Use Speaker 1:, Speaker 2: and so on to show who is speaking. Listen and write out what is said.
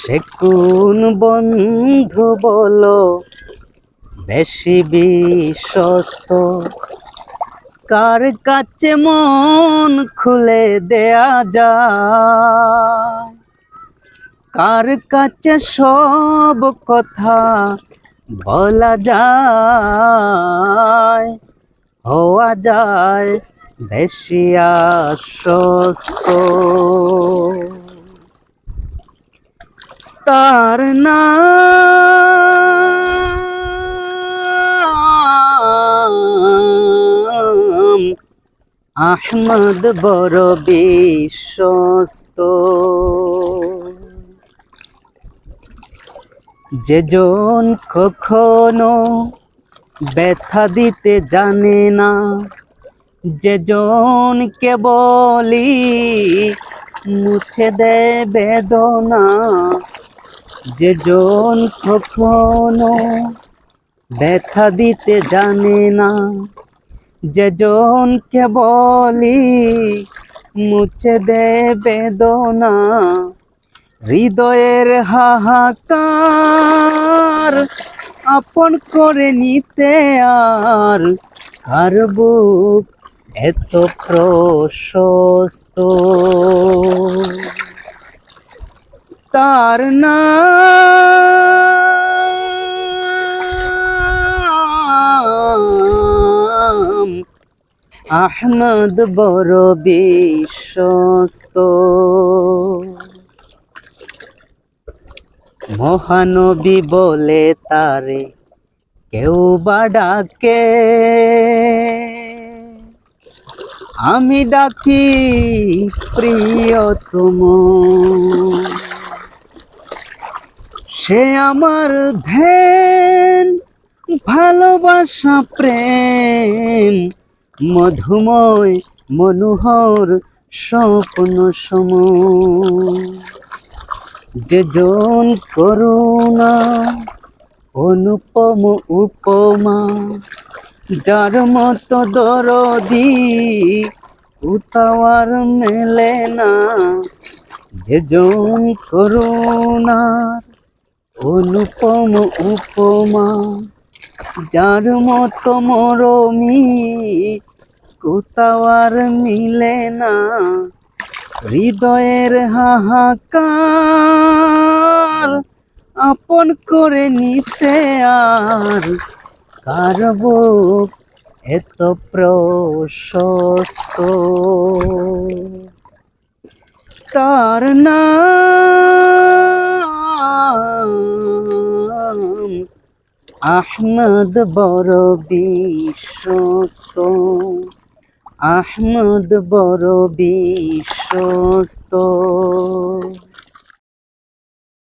Speaker 1: সে কোন বন্ধু বলো বেশি বিশ্বস্ত, কার কাছে মন খুলে দেয়া যায়, কার কাছে সব কথা বলা যায়, হওয়া যায় বেশি আশ্বস্ত। তার নাম আহমদ, বড় বিশ্বস্ত। যেজন কখনো ব্যথা দিতে জানে না, যেজন কেবলই মুছে দেয় বেদনা, যেজন কখনো ব্যথা দিতে জানে না, যেজন কেবলই মুছে দেয় বেদনা, হৃদয়ের হাহাকার আপন করে নিতে আর কার বুক এত প্রশস্ত। তার নাম আহমদ, বড় বিশ্বস্ত। মহানবী বলে তারে কেউ বা ডাকে, আমি ডাকি প্রিয়তম। সে আমার ধ্যান, ভালোবাসা, প্রেম, মধুময় মনোহর স্বপ্ন সম। যেজন করুণা অনুপম উপমা, যার মতো দরদি উতাওয়ার মেলে না। যেজন করুণার অনুপম উপমা, যার মতো মরমি কোথাওয়ার মিলে না। হৃদয়ের হাহাকার আপন করে নিতে আর কার বুক এত প্রশস্ত। তার নাম আহমদ, বড় বিশ্বস্ত। আহমদ, বড় বিশ্বস্ত।